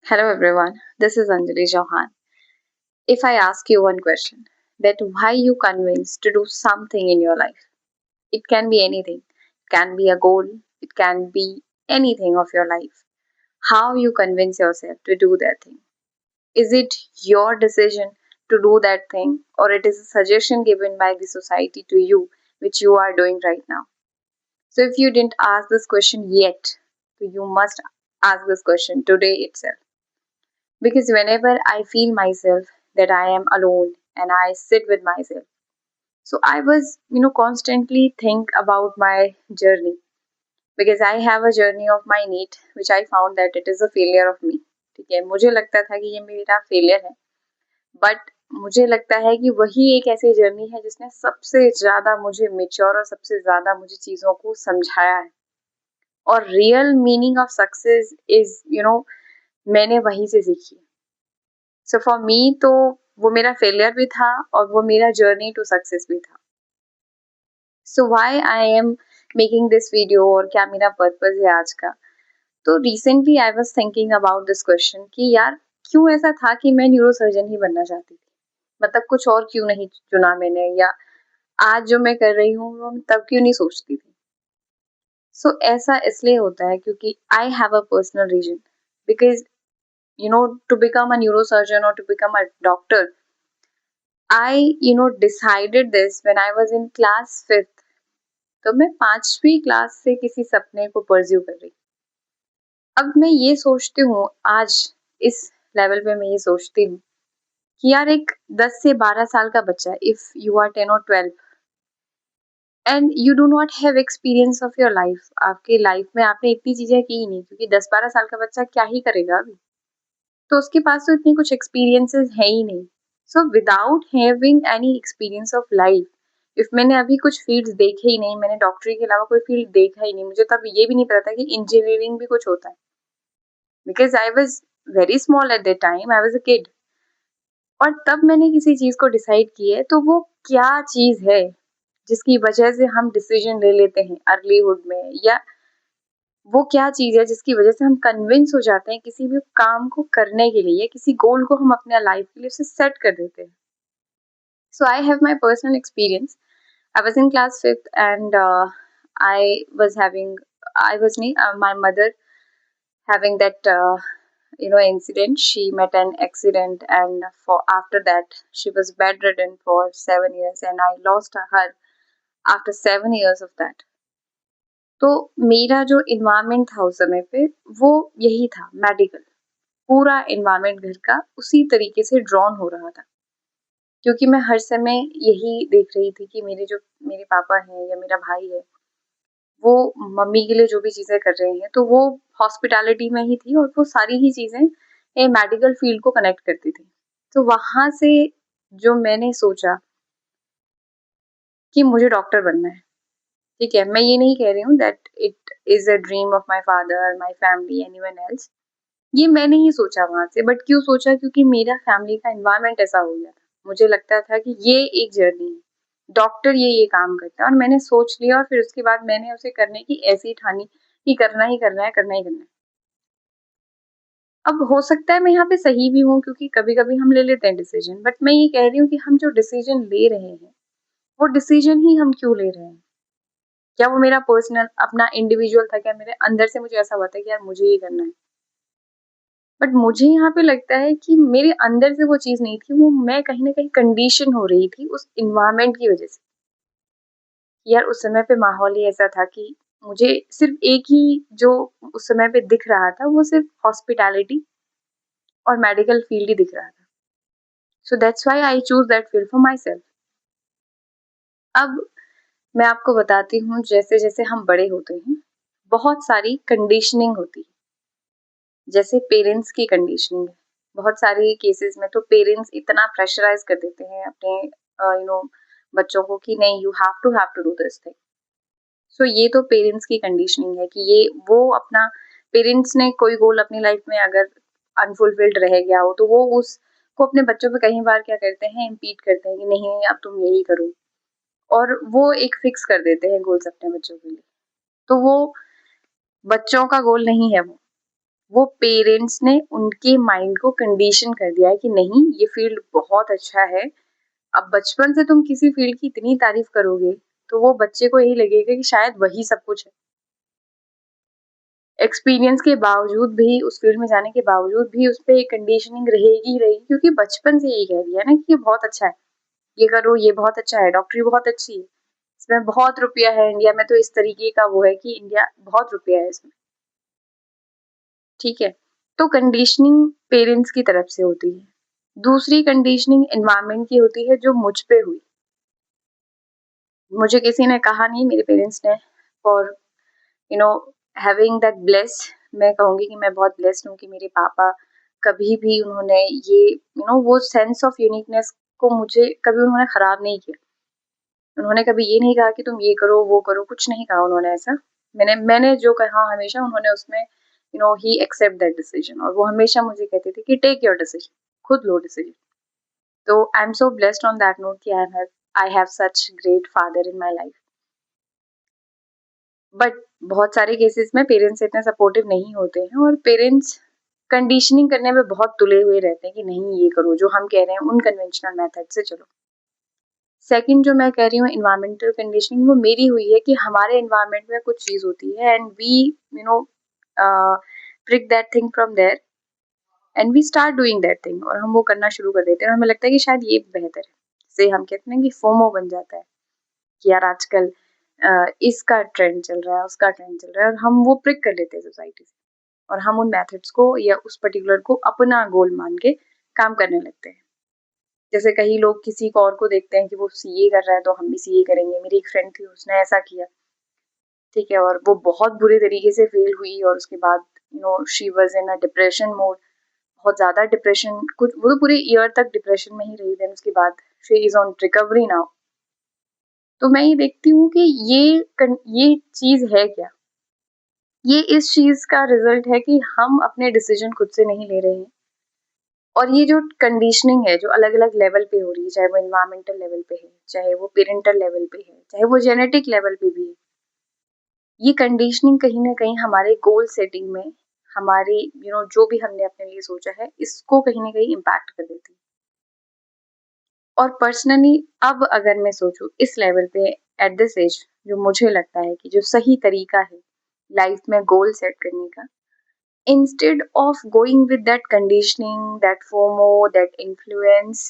Hello everyone, this is Anjali Chauhan. If I ask you one question, that why you convinced to do something in your life? It can be anything. It can be a goal, it can be anything of your life. How you convince yourself to do that thing? Is it your decision to do that thing or it is a suggestion given by the society to you which you are doing right now? So if you didn't ask this question yet, so you must ask this question today itself. Because whenever I feel myself that I am alone and I sit with myself, so I was constantly think about my journey, because I have a journey of my need which I found that it is a failure of me. ठीक है, मुझे लगता था कि ये मेरा failure है, but मुझे लगता है कि वही एक ऐसी जर्नी है जिसने सबसे ज्यादा मुझे मेच्योर और सबसे ज्यादा मुझे चीजों को समझाया है। और real meaning of success is मैंने वहीं से सीखी। सो फॉर मी तो वो मेरा फेलियर भी था और वो मेरा जर्नी टू सक्सेस भी था। So why I am making this video और क्या मेरा पर्पस है आज का। तो recently I was thinking about this question कि यार क्यों ऐसा था कि मैं न्यूरोसर्जन ही बनना चाहती थी। मतलब कुछ और क्यों नहीं चुना मैंने, या आज जो मैं कर रही हूँ वो मैं तब क्यों नहीं सोचती थी। सो ऐसा इसलिए होता है क्योंकि I have a personal reason. Because to become a neurosurgeon or to become a doctor, I decided this when I was in class 5th। तो मैं 5वीं क्लास से किसी सपने को परस्यू कर रही। अब मैं ये सोचती हूँ आज इस लेवल पे मैं ये सोचती हूँ कि यार एक 10 से 12 साल का बच्चा, इफ यू आर 10 और 12 and you do not have experience of your life, आपकी लाइफ में आपने इतनी चीजें की ही नहीं, क्योंकि 10-12 साल का बच्चा क्या ही करेगा अभी। तो उसके पास तो इतनी कुछ एक्सपीरियंसेस है ही नहीं। So without having any experience of life, if मैंने अभी कुछ फील्ड्स देखे ही नहीं, मैंने डॉक्टरी के अलावा कोई फील्ड देखा ही नहीं, मुझे तब ये भी नहीं पता था कि इंजीनियरिंग भी कुछ होता है। Because I was very small at that time, I was a kid. और तब मैंने किसी चीज को डिसाइड की है, तो वो क्या चीज है जिसकी वजह से हम डिसीजन ले लेते हैं अर्लीहुड में, या वो क्या चीज है जिसकी वजह से हम कन्विंस हो जाते हैं किसी भी काम को करने के लिए, किसी गोल को हम अपने लाइफ के लिए उसे सेट कर देते हैं। So I have my personal experience. I was in class 5th and I was having I was नहीं my mother having that incident. She met an accident, and for after that she was bedridden for 7 years, and I lost her after 7 years of that। तो मेरा जो environment था उस समय पे वो यही था, मेडिकल। पूरा इन्वायरमेंट घर का उसी तरीके से ड्रॉन हो रहा था, क्योंकि मैं हर समय यही देख रही थी कि मेरे पापा हैं या मेरा भाई है, वो मम्मी के लिए जो भी चीजें कर रहे हैं, तो वो हॉस्पिटैलिटी में ही थी और वो सारी ही चीजें मेडिकल फील्ड को कनेक्ट करती थी। तो वहां से जो मैंने सोचा कि मुझे डॉक्टर बनना है। ठीक है, मैं ये नहीं कह रही हूँ that it is a dream of my father, my family, anyone else. ये मैंने ही सोचा वहां से, बट क्यों सोचा, क्योंकि मेरा फैमिली का एनवायरनमेंट ऐसा हो गया था। मुझे लगता था कि ये एक जर्नी है, डॉक्टर ये काम करता है, और मैंने सोच लिया और फिर उसके बाद मैंने उसे करने की ऐसी ठानी कि करना ही करना है, करना ही करना है। अब हो सकता है मैं यहाँ पे सही भी हूँ, क्योंकि कभी कभी हम ले लेते हैं डिसीजन, बट मैं ये कह रही हूँ कि हम जो डिसीजन ले रहे हैं वो डिसीजन ही हम क्यों ले रहे हैं। क्या वो मेरा पर्सनल अपना इंडिविजुअल था, क्या मेरे अंदर से मुझे ऐसा हुआ था कि यार मुझे ये करना है। बट मुझे यहाँ पे लगता है कि मेरे अंदर से वो चीज नहीं थी, वो मैं कहीं ना कहीं कंडीशन हो रही थी उस इन्वायरमेंट की वजह से। यार उस समय पे माहौल ही ऐसा था कि मुझे सिर्फ एक ही जो उस समय पे दिख रहा था, वो सिर्फ हॉस्पिटैलिटी और मेडिकल फील्ड ही दिख रहा था। So that's why I choose that field for my self. अब मैं आपको बताती हूँ, जैसे जैसे हम बड़े होते हैं बहुत सारी कंडीशनिंग होती है। जैसे पेरेंट्स की कंडीशनिंग है, बहुत सारे केसेस में तो पेरेंट्स इतना प्रेशराइज कर देते हैं अपने बच्चों को कि नहीं, you have to do this thing. So ये तो पेरेंट्स की कंडीशनिंग है कि ये वो अपना, पेरेंट्स ने कोई गोल अपनी लाइफ में अगर अनफुलफिल्ड रह गया हो तो वो उसको अपने बच्चों पे कई बार क्या करते हैं, इम्पीट करते हैं कि नहीं नहीं अब तुम यही करो, और वो एक फिक्स कर देते हैं गोल्स अपने बच्चों के लिए। तो वो बच्चों का गोल नहीं है, वो पेरेंट्स ने उनके माइंड को कंडीशन कर दिया है कि नहीं, ये फील्ड बहुत अच्छा है। अब बचपन से तुम किसी फील्ड की इतनी तारीफ करोगे तो वो बच्चे को यही लगेगा कि शायद वही सब कुछ है। एक्सपीरियंस के बावजूद भी, उस फील्ड में जाने के बावजूद भी उस पे कंडीशनिंग रहेगी ही रहेगी, क्योंकि बचपन से यही कह दिया है ना कि ये बहुत अच्छा है, ये करो, ये बहुत अच्छा है, डॉक्टरी बहुत अच्छी है, इसमें बहुत रुपया है, इंडिया में तो इस तरीके का वो है कि इंडिया बहुत रुपया है इसमें। ठीक है, तो कंडीशनिंग पेरेंट्स की तरफ से होती है। दूसरी कंडीशनिंग एनवायरनमेंट की होती है, जो मुझ पे हुई। मुझे किसी ने कहा नहीं, मेरे पेरेंट्स ने, for you know having that bless, मैं कहूँगी कि मैं बहुत ब्लेस्ड हूँ कि मेरे पापा कभी भी उन्होंने ये वो सेंस ऑफ यूनिकनेस को मुझे कभी उन्होंने खराब नहीं किया। उन्होंने कभी ये नहीं कहा कि तुम ये करो वो करो, कुछ नहीं कहा उन्होंने ऐसा। मैंने मैंने जो कहा हमेशा उन्होंने उसमें ही एक्सेप्ट दैट डिसीजन, और वो हमेशा मुझे कहते थे कि टेक योर डिसीजन, खुद लो डिसीजन। तो I am so blessed on that note कि I have such great father in my life. But बहुत सारे केसेस में पेरेंट्स इतने सपोर्टिव नहीं होते हैं, और पेरेंट्स कंडीशनिंग करने में बहुत तुले हुए रहते हैं कि नहीं, ये करो, जो हम कह रहे हैं उन कन्वेंशनल मेथड से चलो। सेकंड जो मैं कह रही हूँ इन्वायरमेंटल कंडीशनिंग, वो मेरी हुई है कि हमारे एनवायरनमेंट में कुछ चीज होती है and we you know pick that thing from there and we start doing that thing, और हम वो करना शुरू कर देते हैं, और हमें लगता है कि शायद ये बेहतर है। जैसे हम कहते हैं कि फोमो बन जाता है कि यार आजकल इसका ट्रेंड चल रहा है, उसका ट्रेंड चल रहा है, और हम वो प्रिक कर लेते हैं सोसाइटी से, और हम उन मेथड्स को या उस पर्टिकुलर को अपना गोल मान के काम करने लगते हैं। जैसे कई लोग किसी को और को देखते हैं कि वो सीए कर रहा है तो हम भी सीए करेंगे। मेरी एक फ्रेंड थी, उसने ऐसा किया, ठीक है, और वो बहुत बुरे तरीके से फेल हुई, और उसके बाद she was in a depression mode, बहुत ज्यादा डिप्रेशन, कुछ वो तो पूरे ईयर तक डिप्रेशन में ही रही। देन उसके बाद she is on recovery now. तो मैं ये देखती हूँ कि ये चीज है क्या, ये इस चीज का रिजल्ट है कि हम अपने डिसीजन खुद से नहीं ले रहे हैं। और ये जो कंडीशनिंग है, जो अलग अलग लेवल पे हो रही है, चाहे वो इन्वायरमेंटल लेवल पे है, चाहे वो पेरेंटल लेवल पे है, चाहे वो जेनेटिक लेवल पे भी है, ये कंडीशनिंग कहीं ना कहीं हमारे गोल सेटिंग में, हमारे जो भी हमने अपने लिए सोचा है, इसको कहीं ना कहीं इम्पैक्ट कर देती है। और पर्सनली अब अगर मैं सोचूं इस लेवल पे, एट दिस एज, जो मुझे लगता है कि जो सही तरीका है लाइफ में गोल सेट करने का, instead of going with that conditioning, that FOMO, that influence,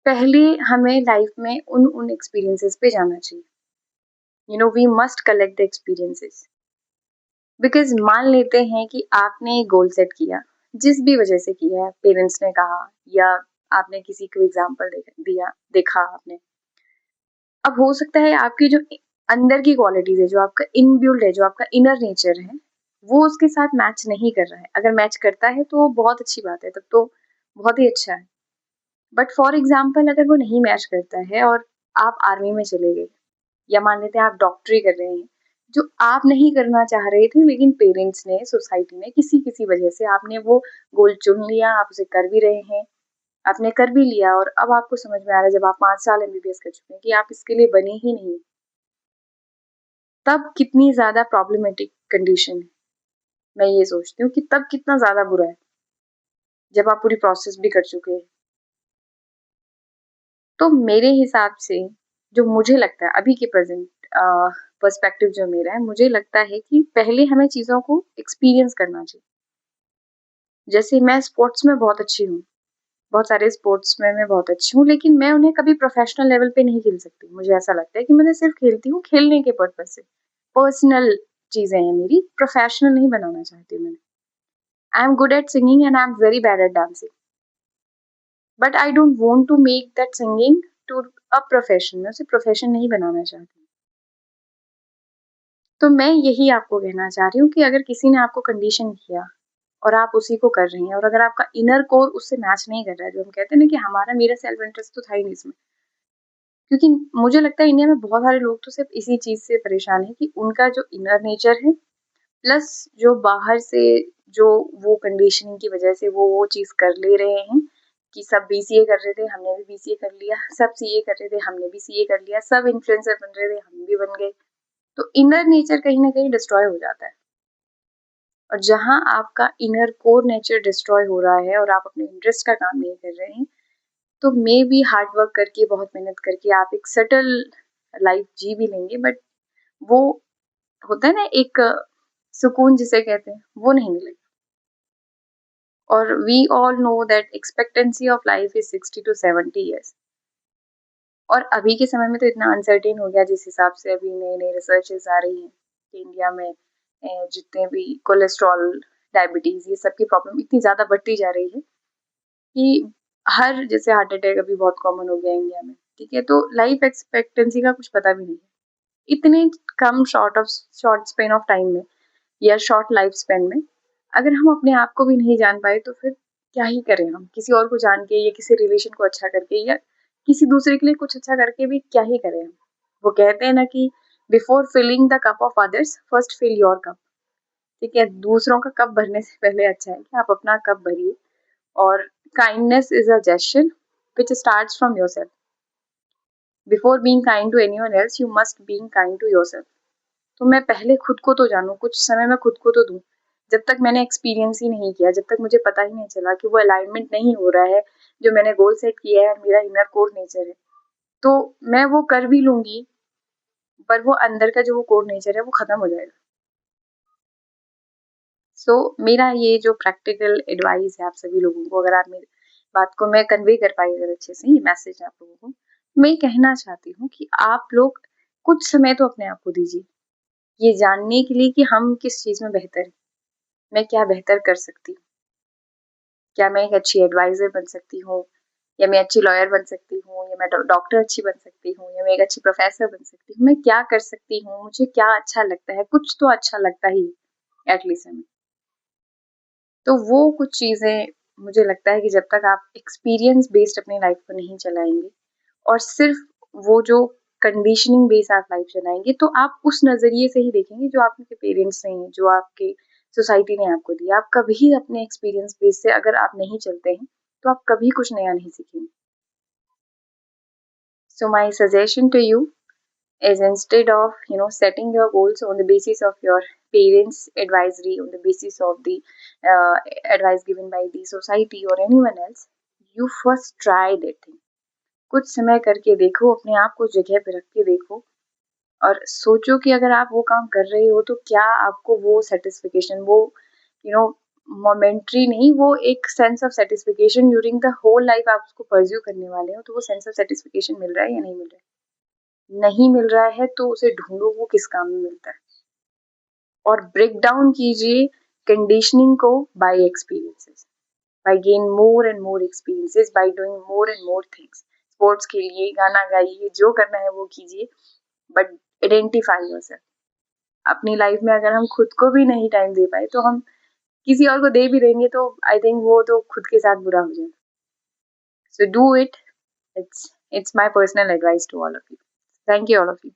पहले हमें लाइफ में उन उन एक्सपीरियंसेस पे जाना चाहिए। We must collect the experiences, because मान लेते हैं कि आपने गोल सेट किया, जिस भी वजह से किया है, पेरेंट्स ने कहा या आपने किसी को एग्जाम्पल दिया, देखा आपने। अब हो सकता है आपकी जो अंदर की क्वालिटीज है, जो आपका इनबिल्ड है, जो आपका इनर नेचर है, वो उसके साथ मैच नहीं कर रहा है। अगर मैच करता है तो बहुत अच्छी बात है, तब तो बहुत ही अच्छा है। बट फॉर एग्जाम्पल अगर वो नहीं मैच करता है और आप आर्मी में चले गए, या मान लेते हैं आप डॉक्टरी कर रहे हैं, जो आप नहीं करना चाह रहे थे, लेकिन पेरेंट्स ने, सोसाइटी ने, किसी किसी वजह से आपने वो गोल चुन लिया, आप उसे कर भी रहे हैं, आपने कर भी लिया, और अब आपको समझ में आ रहा है, जब आप 5 साल एमबीबीएस कर चुके हैं, कि आप इसके लिए बने ही नहीं, तब कितनी ज्यादा प्रॉब्लमेटिक कंडीशन है। मैं ये सोचती हूँ कि तब कितना ज्यादा बुरा है, जब आप पूरी प्रोसेस भी कर चुके हैं। तो मेरे हिसाब से, जो मुझे लगता है अभी के प्रेजेंट पर्सपेक्टिव जो मेरा है, मुझे लगता है कि पहले हमें चीजों को एक्सपीरियंस करना चाहिए। जैसे मैं स्पोर्ट्स में बहुत अच्छी हूँ, बहुत सारे स्पोर्ट्स में मैं बहुत अच्छी हूँ, लेकिन मैं उन्हें कभी प्रोफेशनल लेवल पे नहीं खेल सकती। मुझे ऐसा लगता है कि मैं सिर्फ खेलती हूँ खेलने के पर्पज से, पर्सनल चीजें हैं मेरी, प्रोफेशनल नहीं बनाना चाहती मैंने। I am good at singing and I am very bad at dancing, but I don't want to make that singing to a profession. मैं उसे प्रोफेशन नहीं बनाना चाहती। तो मैं यही आपको कहना चाह रही हूँ कि अगर किसी ने आपको कंडीशन किया और आप उसी को कर रही हैं, और अगर आपका इनर कोर उससे मैच नहीं कर रहा है, जो हम कहते हैं ना कि हमारा मेरा सेल्फ इंटरेस्ट तो था ही नहीं इसमें, क्योंकि मुझे लगता है इंडिया में बहुत सारे लोग तो सिर्फ इसी चीज से परेशान है कि उनका जो इनर नेचर है, प्लस जो बाहर से, जो वो कंडीशनिंग की वजह से वो चीज कर ले रहे हैं, कि सब बीसीए कर रहे थे हमने भी बीसीए कर लिया, सब सीए कर रहे थे हमने भी सीए कर लिया, सब इन्फ्लुएंसर बन रहे थे हम भी बन गए। तो इनर नेचर कहीं ना कहीं डिस्ट्रॉय हो जाता है। और जहाँ आपका इनर कोर नेचर डिस्ट्रॉय हो रहा है और आप अपने इंटरेस्ट का काम नहीं कर रहे हैं, तो मे बी हार्ड वर्क करके, बहुत मेहनत करके आप एक सेटल लाइफ जी भी लेंगे, बट वो होता है ना एक सुकून जिसे कहते हैं, वो नहीं मिलेगा। और we all know that expectancy of life is 60 to 70 years। और अभी के समय में तो इतना अनसर्टेन हो गया, जिस हिसाब से अभी नई नई रिसर्चेस आ रही हैं कि इंडिया में जितने भी कोलेस्ट्रॉल, डायबिटीज, ये सब की प्रॉब्लम इतनी ज़्यादा बढ़ती जा रही है कि हर जैसे हार्ट अटैक अभी बहुत कॉमन हो गया है इंडिया में। ठीक है, तो लाइफ एक्सपेक्टेंसी का कुछ पता भी नहीं है इतने कम शॉर्ट स्पेन ऑफ टाइम में या शॉर्ट लाइफ स्पेन में। अगर हम अपने आप को भी नहीं जान पाए तो फिर क्या ही करें हम, किसी और को जान के या किसी रिलेशन को अच्छा करके या किसी दूसरे के लिए कुछ अच्छा करके भी क्या ही करें हम। वो कहते हैं ना कि before filling the cup of others first fill your cup. ठीक है, दूसरों का कप भरने से पहले अच्छा है कि आप अपना कप भरिए। और kindness is a gesture which starts from yourself. Before being kind to anyone else, you must being kind to yourself. तो मैं पहले खुद को तो जानूँ, कुछ समय मैं खुद को तो दूँ। जब तक मैंने एक्सपीरियंस ही नहीं किया, जब तक मुझे पता ही नहीं चला कि वो अलाइनमेंट नहीं हो रहा है, जो मैंने गोल सेट किया है और मेरा इनर कोर नेचर है, तो मैं वो कर भी लूँगी, पर वो अंदर का जो वो कोर नेचर है, वो खत्म हो जाएगा। सो मेरा ये जो प्रैक्टिकल एडवाइस है आप सभी लोगों को, अगर आप मेरी बात को मैं कन्वे कर पाई अगर अच्छे से ये मैसेज आप लोगों को, मैं कहना चाहती हूँ कि आप लोग कुछ समय तो अपने आप को दीजिए, ये जानने के लिए कि हम किस चीज़ में बेहतर हैं, मैं क्या बेहतर कर सकती हूँ, क्या मैं एक अच्छी एडवाइज़र बन सकती हूँ, या मैं अच्छी लॉयर बन सकती हूँ, या मैं डॉक्टर अच्छी बन सकती हूँ, या मैं एक अच्छी प्रोफ़ेसर बन सकती हूँ, मैं क्या कर सकती हूँ, मुझे क्या अच्छा लगता है, कुछ तो अच्छा लगता ही है एटलीस्ट हमें। तो वो कुछ चीज़ें मुझे लगता है कि जब तक आप एक्सपीरियंस बेस्ड अपनी लाइफ को नहीं चलाएँगे और सिर्फ़ वो जो कंडीशनिंग बेस्ड आप लाइफ चलाएँगे, तो आप उस नज़रिए से ही देखेंगे जो आपके पेरेंट्स ने, जो आपके सोसाइटी ने आपको दिया। आप कभी अपने एक्सपीरियंस बेस से अगर आप नहीं चलते हैं, तो आप कभी कुछ नया नहीं सीखेंगे। So my suggestion to you is instead of setting your goals on the basis of your parents advisory, on the basis of the uh, advice given by the society or anyone else, you first try that thing। कुछ समय करके देखो, अपने आप को जगह पे रख के देखो और सोचो कि अगर आप वो काम कर रहे हो तो क्या आपको वो सेटिस्फिकेशन, वो यू नो मोमेंट्री नहीं, वो एक sense of satisfaction during the whole life आप उसको परस्यू करने वाले हो, तो वो सेंस ऑफ सेटिस्फिकेशन मिल रहा है या नहीं मिल रहा है। नहीं मिल रहा है तो उसे ढूंढो वो किस काम में मिलता है, और ब्रेक डाउन कीजिए कंडीशनिंग को by experiences, by gain more and more experiences, by doing more and more things. Sports खेलिए, गाना गाइए, जो करना है वो कीजिए, बट आइडेंटिफाई योरसेल्फ। अपनी लाइफ में अगर हम खुद को भी नहीं टाइम दे पाए तो हम किसी और को दे भी देंगे, तो आई थिंक वो तो खुद के साथ बुरा हो जाएगा। So do it. It's my personal advice to all of you. Thank you, all of you.